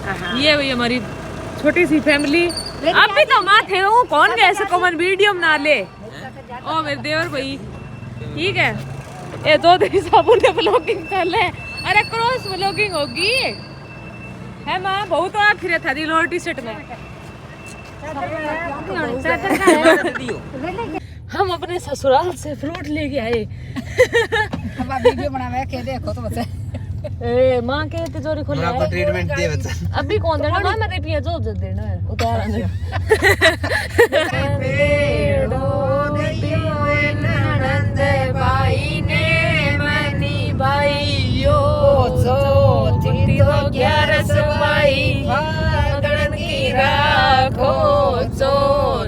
ये भाई हमारी छोटी सी फैमिली। अब भी तो माँ थे वो कौन गए ऐसे कॉमन वीडियो बना ले। ओ मेरे देवर भाई ठीक है। ये दो दिन साबुन ने ब्लॉगिंग कर ले। अरे क्रॉस ब्लॉगिंग होगी है माँ बहुत तो फिर था दी लोअर टी शर्ट में। हम अपने ससुराल से फ्रूट लेके आए। वीडियो बनावे के देखो तो बच्चे ए मां के तिजोरी खोल आपको ट्रीटमेंट दिए बच्चा। अभी कौन देना मां मैं रिपिया जो देना है उतार दे। ननंद भाई ने मनी भाईयो थी तो 11 भाई फागण की राखो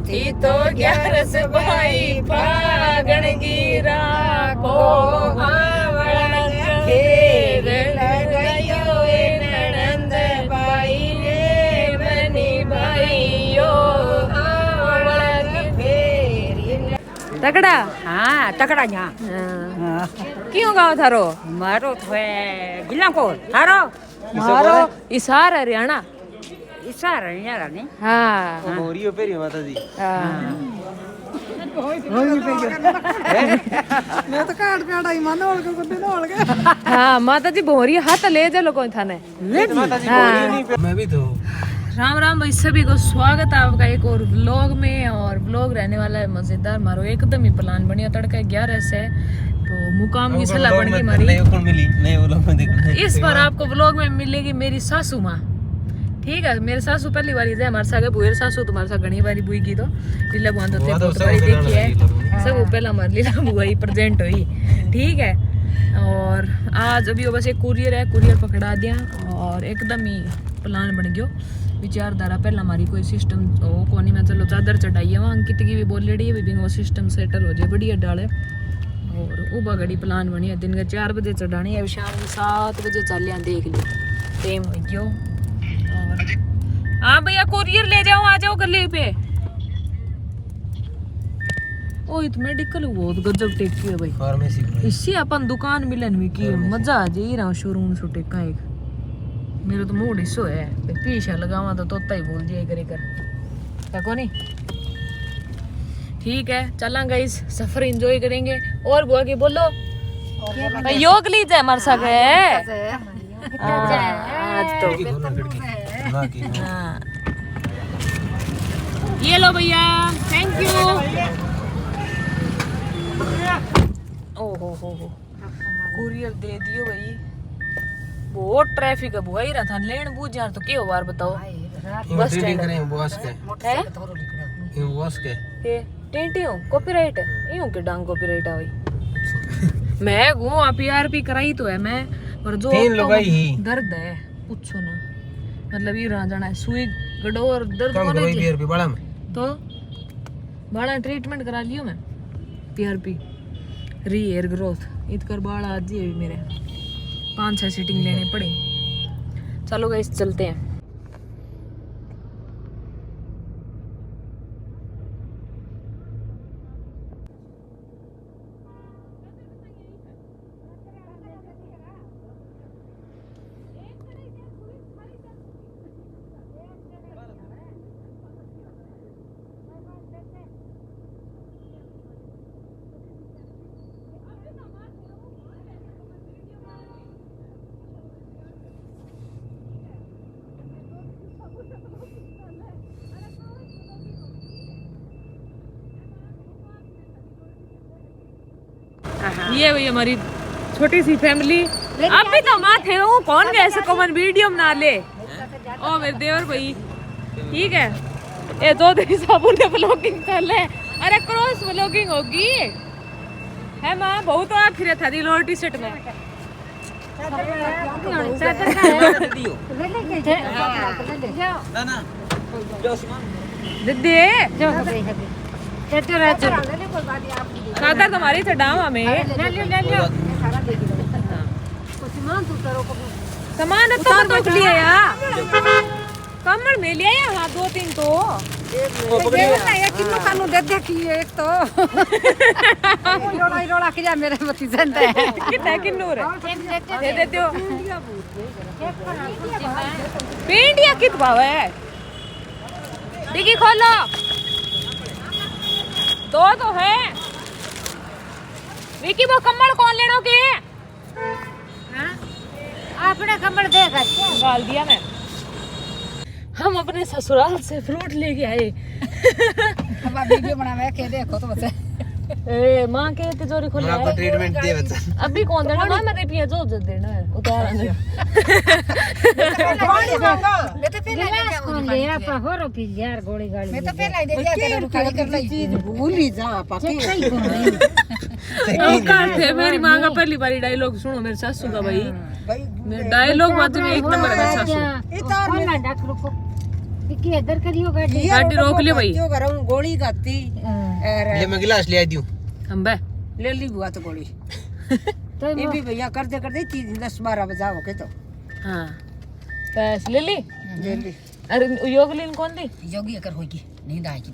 थी तो 11 भाई फागण की राखो घेर लगायो ननंद भाई ने मनी भाईयो तकड़ा। हां तकड़ा न्या क्यों गाँव थारो? मारो तो है गिलाकोट थारो मारो इसार हरियाणा इशारा हरियाणा ने हाँ मोरियो पेरी माता जी। मैं तो काट आई मानो ओल को नोल के हाँ माता जी बोरी हाथ ले चलो कोई थाने माता जी मोरियो नहीं मैं भी तो। राम राम भाई सभी को स्वागत है आपका एक और व्लॉग में। और व्लॉग रहने वाला है मजेदार। मारो एकदम ही प्लान बनिया तड़का 11 से तो मुकाम की सलाह बन गई हमारी। इस बार आपको व्लॉग में मिलेगी मेरी सासू माँ। ठीक है मेरे सासू पहली बारी थे हमारे सागे बुएर सासू तुम्हारे साथ घनी बारी बुई की तो लीला बुआ तो थे बहुत बारी देखी है सब पहला हमारी लीला बुआ ही प्रेजेंट हुई। ठीक है और आज अभी वो बस एक कुरियर है कुरियर पकड़ा दिया और एकदम ही प्लान बन गयो। विचारधारा पहला हमारी कोई सिस्टम ओ कोनी में चलो चादर चढ़ाई है वहाँ अंकित की भी बोल रही है भी वो सिस्टम सेटल हो जाए बढ़िया डाले। और उबा घड़ी प्लान बनी है दिन के 4 बजे चढ़ानी है शाम को 7 बजे चलिया देख ली टाइम हो गयो। और हाँ भैया कुरियर ले जाओ आ जाओ गले पे। ओ इत मेडिकल बहुत गजब टेकी है भाई फार्मेसी इससे अपन दुकान मिलन में की मजा आ जाए रहा शोरूम से टेका एक मेरा तो मूड हिस्सो है पीछा लगावा तो तोता ही बोल दिया करे कर क्या को नहीं। ठीक है चला गाइस सफर एंजॉय करेंगे। और बुआ की बोलो योग लीजिए हमारे साथ है आज तो हाँ। ये लो भैया थैंक यू। ओ हो कुरियर दे दियो भाई बहुत ट्रैफिक है बुआ ही रहा था लेन बूझ यार तो क्या बार बताओ बस स्टैंड करें बॉस के है ये बॉस के ये टेंटी हो कॉपीराइट है यूं के डांग कॉपीराइट है भाई मैं गो पीआरपी कराई तो है मैं पर जो 3 लगाई ही दर्द है पूछो ना मतलब ये रह जाना है सुई गड़ो और दर्द कम कोने कोई पीआरपी बड़ा में तो बड़ा ट्रीटमेंट करा लियो मैं पीआरपी री हेयर ग्रोथ इत कर बाल आज ही मेरे 5-6 सीटिंग लेनी पड़ी। चलो गाइस चलते हैं। ये भाई हमारी छोटी सी फैमिली। अब भी तो माँ थे वो कौन गए ऐसे कॉमन वीडियो बना ले। ओ मेरे देवर भाई ठीक है। ये दो दिन साबुन ने ब्लॉगिंग कर ले। अरे क्रॉस ब्लॉगिंग होगी है माँ बहुत तो फिर था दी लोअर टी शर्ट में। दीदी चादर तुम्हारी चढ़ावा में सामान तो लिया यार कमर मैं ले आया हाँ 2-3 तो ये ना 1 किलो कानू दे दे कि एक तो रोड़ा कि जा मेरे मती जनता है कितना किन्नूर है दे देते हो भिंडिया कित भाव है डिग्गी खोलो 2 तो है विकी वो कमल कौन लेनो के अपने कमर देगा गाल दिया मैं हम अपने ससुराल से फ्रूट लेके आए अब वीडियो बनावे के देखो तो बच्चे ए मां के तिजोरी खोल मैं आपको ट्रीटमेंट दे बच्चा अभी कौन देना मां मेरे पिया जो देना है उतार आने मैं तो पहले ले आपा हो रो पी यार गोली गाड़ी मैं तो पहले दे दिया तेरे रुखाड़ी कर ली चीज भूल ही जा पाके औकात है मेरी मां का पहली बारी डायलॉग सुनो मेरे सासू का भाई मेरे डायलॉग बात में एक नंबर है सासू ना डाक रुको कि इधर करियो गाड़ी गाड़ी रोक लियो भाई क्यों करूं गोली खाती ले मैं गिलास ले आ दूं हम बे ले ली बुआ तो गोली तो ये भी भैया करते करते 10-12 बजाओ के तो हां बस ले ली ले ली अरे योगलीन कौन दी योगी अगर होगी नींद आएगी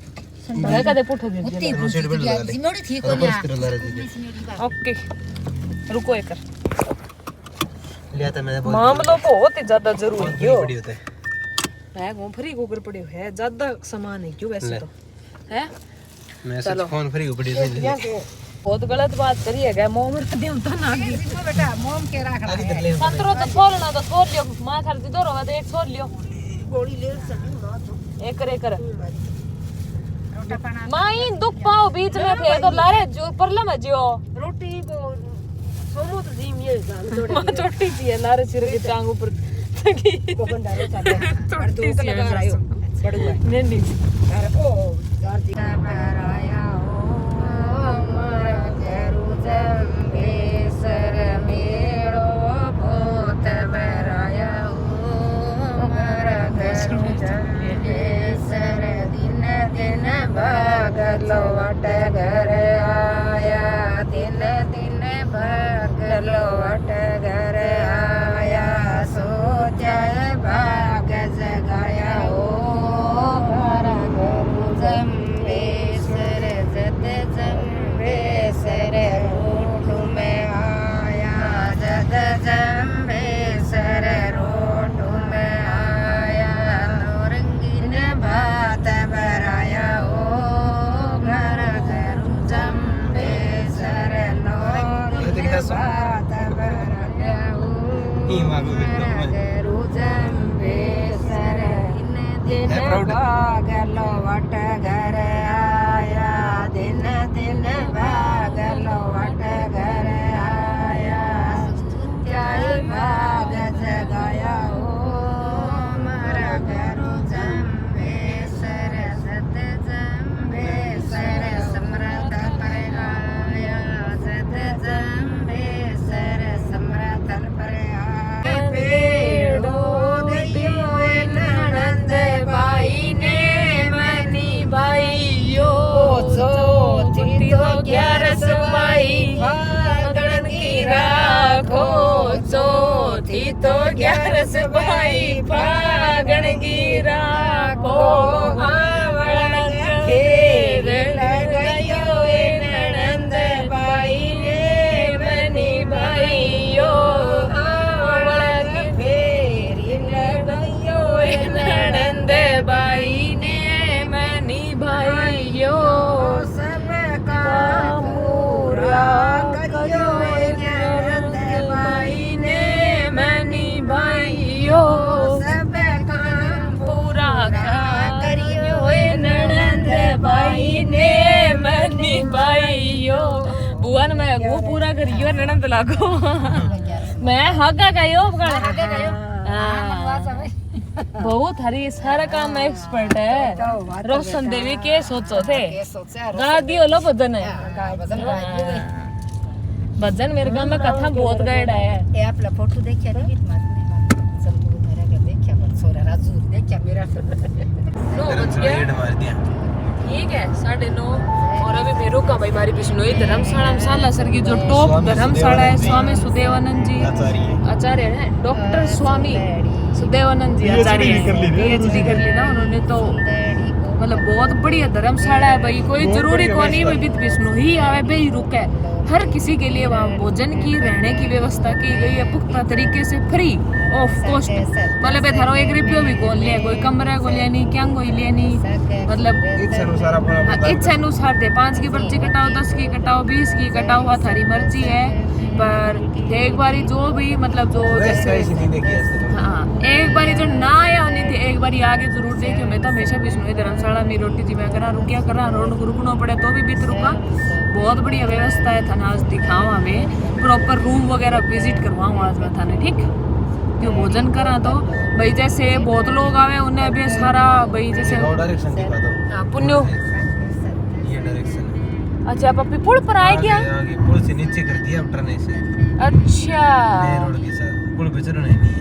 है कदे पुठो दी कुत्ती सिमोड़ी ठीक हो गया ओके रुको एक कर लिया था मैंने मामलो बहुत ही ज्यादा जरूरी क्यों है बड़ी होता है है फ्री कुकर पड़े है ज्यादा सामान है क्यों वैसे तो है मैं सच फोन फ्री ऊपर दे बहुत गलत बात करी है क्या मोम दे तो ना की बेटा मोम के रखना है संतरो तो छोड़ना तो छोड़ लियो मां खर दी दो रो तो एक छोड़ लियो गोली ले सकूं ना तो एक कर माई दुख पाओ बीच में थे तो लारे जो परला में जियो रोटी को सोमो तो जीम ये जान थोड़े मां छोटी सी है लारे सिर की टांग ऊपर को बंडारे चाले छोटी सी है बड़ुआ नंदी अरे ओ यार जी पराया हो हमारा जरूरम बेसर मेड़ो भूत बराया हो हमारा जरूरम बेसर दिन दिन भागलो वट घर आया दिन दिन भागलो वट घर आया सोचा भाग जगाया हो हमारा जम्बेसर जत जम्बेसर रोड में आया जत जम्बेसर रोड में आया रंगीन भात बराया हो घर घर जम्बेसर रंगीन भात बराया हो जम्बेसर दिन भागलो वट घर आया दिन दिन भागलो वट घर आया सुत्याई भाग जगाया हो हमारा घर जम्बेसर सत जम्बेसर समृद्ध पर आया सत जम्बेसर समृद्ध पर आया पेड़ो दियो ननंद बाई ने मनी भाइयो चौथी तो 11 बाई फागण की राखो चौथी तो 11 बाई फागण की राखो आवण खेर लगायो ननंद बाई ने मनी भाइयो आवण फेरी लगायो ननंद बाई ने मनी भाइयो सब काम पूरा करियो ननंद बाई ने मनी भाइयो सब काम पूरा करियो ननंद बाई ने मनी भाइयो बुआ ने मैं वो पूरा करियो ननंद लागो मैं हगा गयो बहुत हरी सारा काम में एक्सपर्ट है रोशन देवी के सोचो थे गा दियो लो भजन है भजन मेरे गांव में कथा बहुत गायड है ये आपला फोटो देखिया रे बीच में सब लोग मेरा के देखिया पर सोरा राजू देखिया मेरा 9 बज गया मार दिया ठीक है 9:30 और अभी मैं रुका भाई हमारी बिश्नोई धर्मशाला मसाला सर की जो टॉप धर्मशाला है स्वामी सुदेवानंद जी आचार्य है डॉक्टर स्वामी सुदेवानंद जी आचार्य PhD कर ली ना उन्होंने, तो मतलब बहुत बढ़िया धर्मशाला है भाई। कोई जरूरी को नहीं भाई विद विष्णु ही आवे भाई रुके। हर किसी के लिए वहाँ भोजन की रहने की व्यवस्था की गई है पुख्ता तरीके से, फ्री ऑफ कॉस्ट। मतलब थारो 1 रुपयो भी कौन लिया, कोई कमरा को लिया नहीं, क्या कोई लिया नहीं, मतलब इच्छा अनुसार थे। 5 की पर्ची कटाओ, 10 की कटाओ, 20 की कटाओ, वह थारी मर्जी है। पर एक बारी जो भी मतलब जो जैसे हाँ एक बारी जो ना आया होनी थी, एक बारी आगे जरूर देखियो। मैं तो हमेशा विष्णु धर्मशाला में रोटी जी मैं करा रुकिया करा, रोड को रुकना पड़े तो भी बीत रुका। बहुत बढ़िया व्यवस्था है थाना, आज दिखाऊँ हमें प्रॉपर रूम वगैरह विजिट करवाऊँ आज मैं थाने, ठीक। क्यों भोजन करा तो भाई जैसे बहुत लोग आवे उन्हें भी सारा भाई जैसे पुण्यो। अच्छा पप्पी पुल पर आए क्या? पुल से नीचे कर दिया उतरने से। अच्छा रोड के साथ पुल पे चढ़ना ही नहीं है।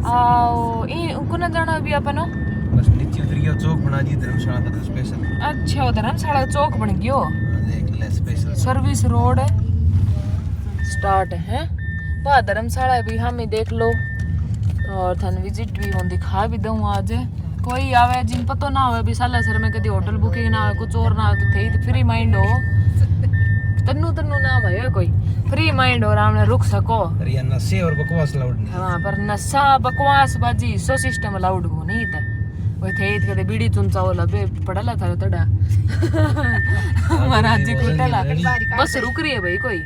आओ इनको ना जाना अभी अपन बस नीचे उतर गया, चौक बना दी धर्मशाला का स्पेशल। अच्छा वो धर्मशाला चौक बन गयो, देख ले स्पेशल सर्विस रोड स्टार्ट है। वहाँ धर्मशाला भी हम ही देख लो, और थन विजिट भी हम दिखा भी दूँ आज। कोई आवे जिन पतो ना हो भी साला सर में कभी होटल बुकिंग ना हो, कुछ और ना हो तो थे तो फ्री माइंड हो, तन्नू तन्नू ना भाई कोई फ्री माइंड हो, आराम रुक सको। अरे नशे और बकवास अलाउड नहीं। हाँ पर नशा बकवास बाजी सो सिस्टम अलाउड हो नहीं था। वो थे कदे बीड़ी चुनचा वाला बे पड़ला था तड़ा महाराज जी टूटला। बस रुक रही है भाई कोई,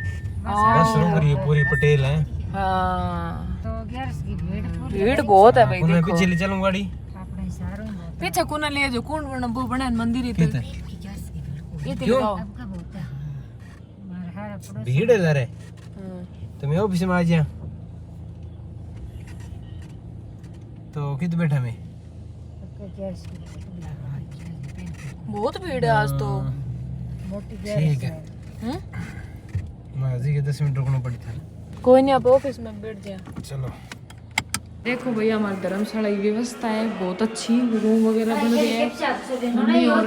बस रुक रही है पूरी पटेल है। हाँ तो गैस की भीड़ बहुत है भाई। मैं देखो पीछे ले चलूं गाड़ी पीछे कोना ले जो कौन वो बना मंदिर ही तो ये दिखाओ। भीड़ है रे, तो मैं ऑफिस में आ जा तो कित बैठा मैं। बहुत भीड़ है आज तो। ठीक है माजी के 10 मिनट रुकना पड़ी था। कोई नहीं आप ऑफिस में बैठ जाए। चलो देखो भैया हमारी धर्मशाला की व्यवस्था है बहुत अच्छी, रूम वगैरह बन गए हैं, मम्मी और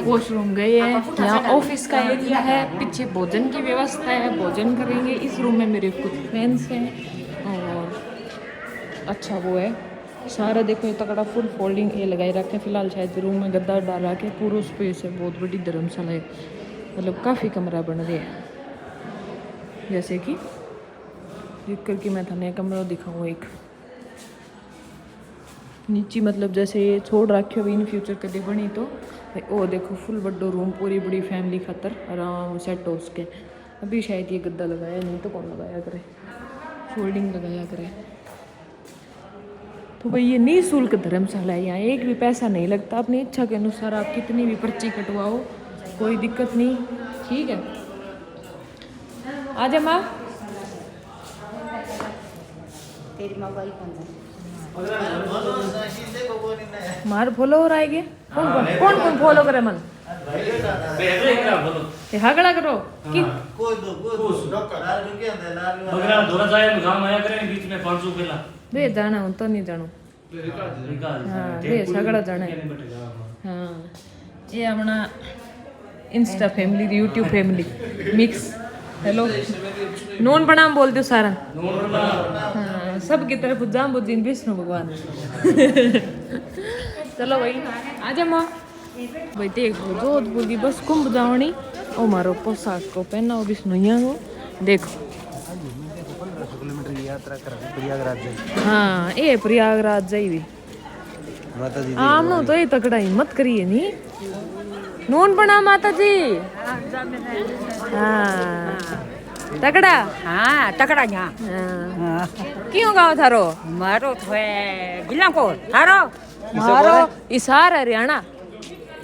वॉशरूम गए हैं। यहाँ ऑफिस का एरिया है, पीछे भोजन की व्यवस्था है, भोजन करेंगे। इस रूम में मेरे कुछ फ्रेंड्स हैं और अच्छा वो है सारा। देखो ये तकड़ा फुल फोल्डिंग ये लगाए रखे फिलहाल, शायद रूम में गद्दा डाल रखे, पूरा स्पेस है, बहुत बड़ी धर्मशाला है, मतलब काफ़ी कमरा बन रहे हैं। जैसे कि देख करके मैं थाने कमरा दिखाऊँ एक नीचे, मतलब जैसे ये छोड़ रखे हो इन फ्यूचर कभी बनी तो ओ देखो फुल बड़ो रूम, पूरी बड़ी फैमिली खातर आराम सेट हो उसके। अभी शायद ये गद्दा लगाया नहीं तो कौन लगाया करे, फोल्डिंग लगाया करे। तो भाई ये निःशुल्क धर्मशाला है, यहाँ एक भी पैसा नहीं लगता, अपनी इच्छा के अनुसार आप कितनी भी पर्ची कटवाओ कोई दिक्कत नहीं, ठीक है। आ जा माँ तेरी मोबाइल मार फॉलोवर आएंगे। कौन कौन फॉलो करे मन हागड़ा करो कि बे जाना हूँ तो नहीं जानू। हाँ बे सगड़ा जाना है। हाँ ये अपना Insta family YouTube family mix. Hello known प्रणाम बोल दो सारा। हाँ सबकी तरफ जाम बुद्दीन विष्णु भगवान। चलो भाई आजा माँ भाई देखो जोधपुर की बस कुंभ जावनी और मारो पोशाक को पहना हो विष्णु यहाँ हो देखो। 1500 किलोमीटर की यात्रा कर प्रयागराज जाए। हाँ ये प्रयागराज जाइए माता जी आमनो तो ये तकड़ा हिम्मत करिए नहीं। नून प्रणाम माता जी। हाँ तकड़ा। हाँ तकड़ा यहाँ हाँ क्यों गाँव थारो? मारो तो है गिलांकोट थारो मारो इसार हरियाणा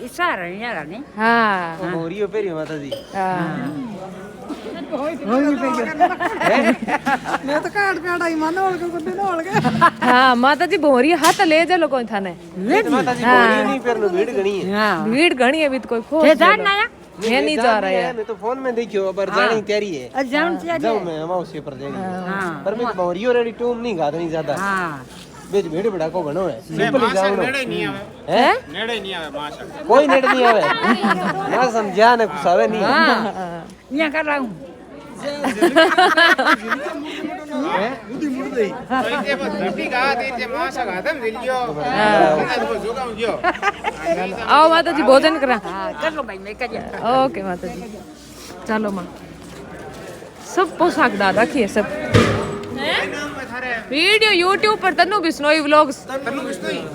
इशारा यार नहीं। हाँ मोरियो पेरी माता जी। मैं तो काट आई मानो और को दिन और गया। हाँ माता जी बोरी हाथ ले चलो कोई थाने माता जी मोरियो नहीं पेर लो भीड़ घणी है। हां भीड़ घनी है भी तो कोई खोज जान ना मैं नहीं जा रहा है। मैं तो फोन में देखियो अब जाने की तैयारी है। जान चाहिए जाऊं मैं अमावस्या पर जाएंगे। हां पर मैं मोरियो रेडी टूम नहीं गा नहीं ज्यादा। हां बेच भीड़ बड़ा को घणो है सिंपल ही जाऊं नेड़े नहीं आवे हैं नेड़े नहीं आवे मां सब कोई नेड़ नहीं आवे ना समझा ना कुछ आवे नहीं। हां यहाँ कर रहा हूँ आओ माता जी भोजन करा हाँ कर लो भाई मैं कर ओके माता जी चलो माँ सब पोशाक डाल रखी है सब वीडियो यूट्यूब पर तनु बिश्नोई व्लॉग्स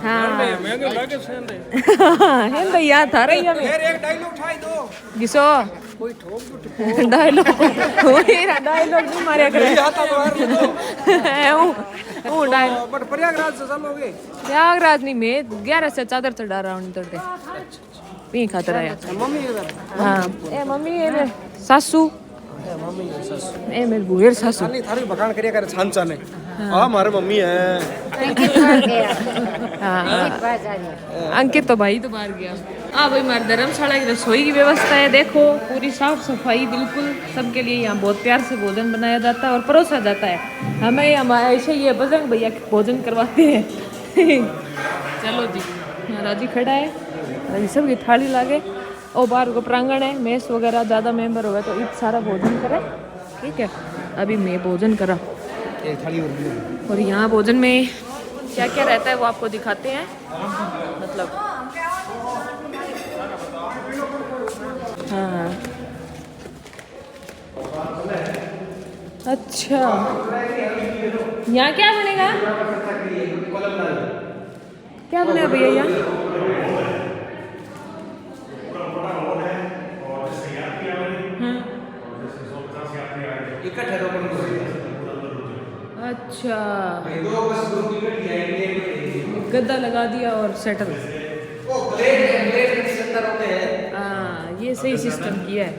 हाँ है भैया था रही हमें एक डायलॉग उठाई दो घिसो डायलॉग डायलॉग नहीं मारे करे वो डायलॉग बट प्रयागराज से चलोगे प्रयागराज नहीं मैं 11 से चादर चढ़ा रहा हूँ तड़के पी खातर आया मम्मी इधर हाँ ए मम्मी ए मेरे सासू ए मेरे बुढ़ेर सासू नहीं थारी बखान करिया करे छान छाने हाँ हमारे मम्मी है हाँ अंकित तो भाई तो बाहर गया हाँ भाई हमारे धर्मशाला की रसोई की व्यवस्था है देखो पूरी साफ सफाई बिल्कुल सबके लिए यहाँ बहुत प्यार से भोजन बनाया जाता है और परोसा जाता है हमें हमारे ऐसे ये बजरंग भैया भोजन करवाते हैं चलो जी महाराज जी खड़ा है महाराज सबकी थाली लागे और बाहर को प्रांगण है मेस वगैरह ज़्यादा मेंबर हो गए तो इत सारा भोजन करे ठीक है अभी मैं भोजन करा एक थाली और यहाँ भोजन में क्या क्या रहता है वो आपको दिखाते हैं मतलब हाँ अच्छा यहाँ क्या बनेगा क्या बनेगा भैया यहाँ अच्छा गद्दा लगा दिया और सेटल हाँ ये सही सिस्टम किया है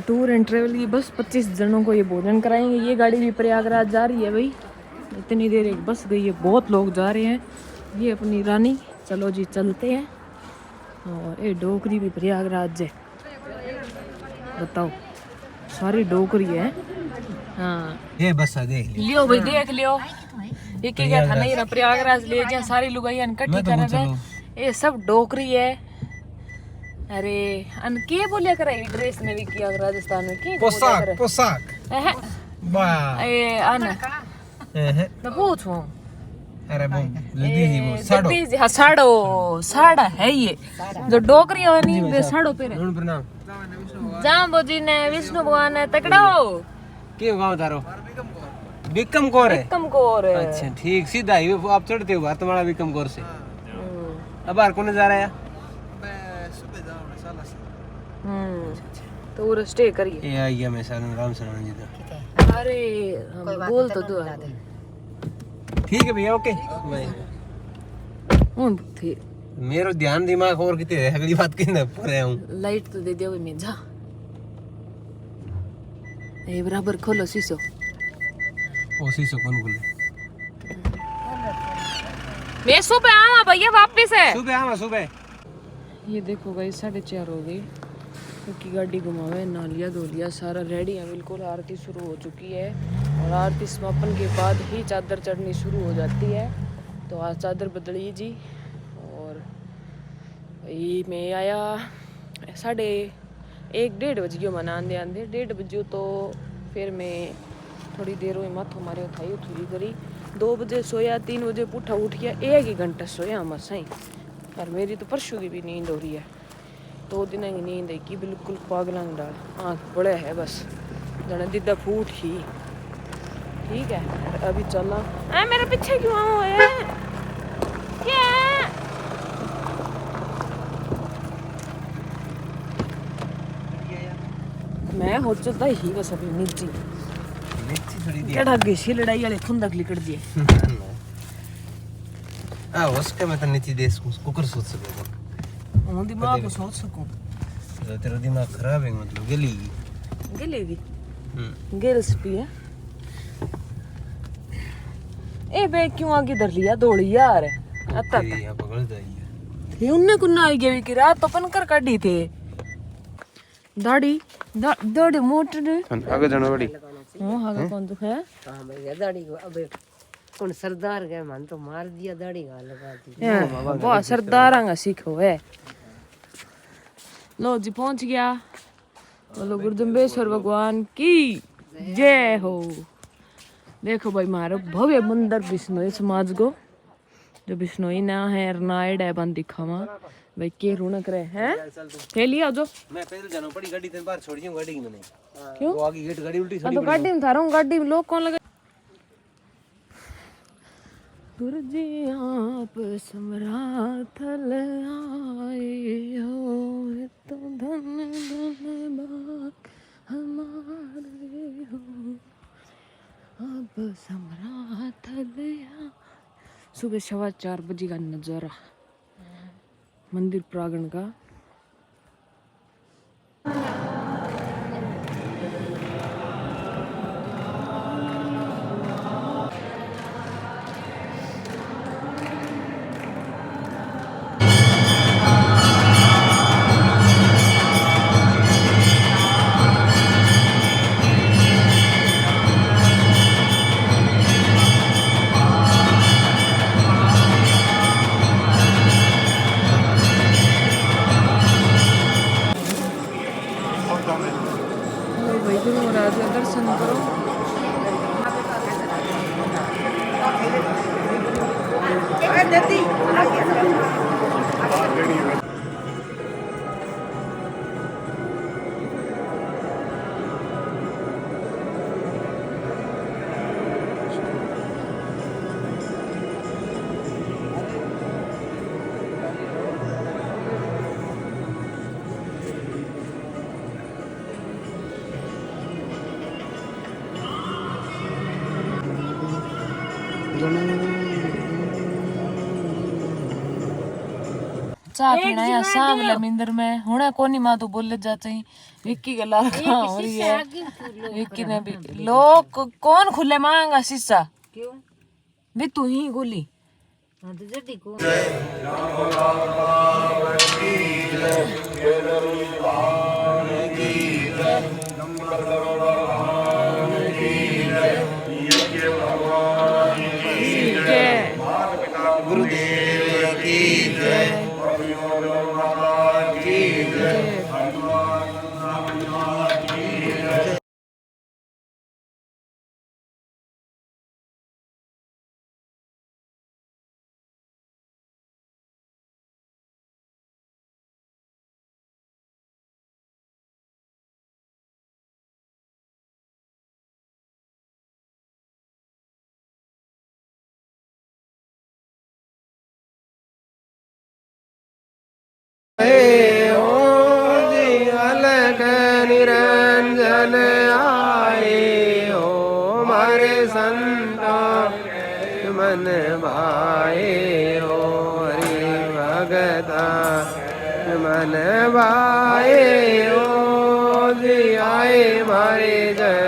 टूर एंड ट्रेवल की बस 25 जनों को ये भोजन कराएंगे ये गाड़ी भी प्रयागराज जा रही है भाई इतनी देर एक बस गई है बहुत लोग जा रहे हैं ये अपनी रानी चलो जी चलते हैं और ये डोकरी भी प्रयागराज है बताओ सारी डोकरी है हाँ ये बस आ देख लियो भाई देख लियो ये क्या था नहीं प्रयागराज ले जा सारी लुगाई इकट्ठी कर रहे ये सब डोकरी है अरे अन के बोलिया करे ड्रेस में भी किया राजस्थान में के पोशाक पोशाक वाह ए अन तो पूछो अरे वो लेडीज ही वो साड़ो हाँ साड़ो साड़ा है ये जो डोकरी है नहीं वे साड़ो पे प्रणाम जाम्बो जी ने विष्णु भगवान ने तकड़ो के गांव तारो विक्रम कौर है कम को और अच्छा ठीक सीधा ही आप चढ़ते हो तुम्हारा विक्रम कौर से अब बाहर कौन जा रहा है तो वो स्टे करिए ये आई गया मैं सालन राम शरण जी का अरे हम बोल तो दो ठीक है भैया ओके बाय थे मेरो ध्यान दिमाग और कितने है अगली बात किन पर हूं लाइट तो दे दियो मैं जा ए बराबर खोलो शीशो ओसी से कौन बोले मैं सुबह आवा भैया वापस है सुबह आवा सुबह ये देखो भाई 4:30 हो गई क्योंकि गाड़ी घुमावे नालिया धोलिया सारा रेडी है बिल्कुल आरती शुरू हो चुकी है और आरती समापन के बाद ही चादर चढ़नी शुरू हो जाती है तो आज चादर बदली जी और ये मैं आया 1:30 बज गयो मना आंदे 1:30 बजे तो फिर मैं थोड़ी देर हुई माथो मारे उठाई उठी करी 2 बजे सोया 3 बजे पुठा उठ गया 1 घंटा सोया मसा ही और मेरी तो परसों की भी नींद हो रही है 2 दिन की नींद है कि बिल्कुल पागलांग डाल आँख बड़े है बस जाने दीदा फूट ही ठीक है अभी चला मेरे पीछे क्यों आओ क्या मैं हो चुका ही बस अभी नीचे केड़ा गेसी लड़ाई वाले खुंदक लिकड़ दिए उसके मैं तो नीचे देश कुकर सोच सकेगा हूं दिमाग को सोच सकूं तेरा दिमाग खराब है मतलब गलेगी गिल्स भी है ए बे क्यों आगे धर लिया दौड़ी यार आता यहां पकड़ जाइए ये उनने कुन्ना आई गई कि रात तो पनकर काटी थे दाढ़ी दाढ़ी मोटर आगे जाना बड़ी हां आगे कौन दुख है हां भैया दाढ़ी को अब कौन सरदार गए मन तो मार दिया दाढ़ी गा लगा दी बहुत सरदार आंगा सीखो है लो जी पहुंच गया। बोलो गुरुजम्बेश्वर भगवान की जय हो। देखो भाई मारो भव्य मंदिर बिश्नोई समाज को जो बिश्नोई ना है नाइड है बंद दिखावा भाई के रौनक रहे हैं। थैली आ जो मैं पैदल जाना पड़ी गाड़ी तेरे बाहर छोड़ गाड़ी की मैंने क्यों वो आगे गेट गाड़ी उल्टी तो गाड़ी में थारा गाड़ी में लोग कौन लगे। गुरुजी आप समराथल आए हो तो धन धन बाग हमारे हो अब समराथल आए। सुबह 4:15 बजे का नजारा मंदिर प्रांगण का। भाई गुरु महाराज का दर्शन करो। चाह पीना है शाम लमिंदर में होना कोनी माँ तो बोले जाते ही विक्की के लाल कहाँ हो रही है। विक्की ने भी लोग कौन खुले मांगा शीशा क्यों भी तू ही गोली हाँ तो जल्दी को गुरुदेव की जय। अलग निरंजन आए हो हमारे संता मन भाए हो हरि भगता मन भाए हो जी आए मारे जय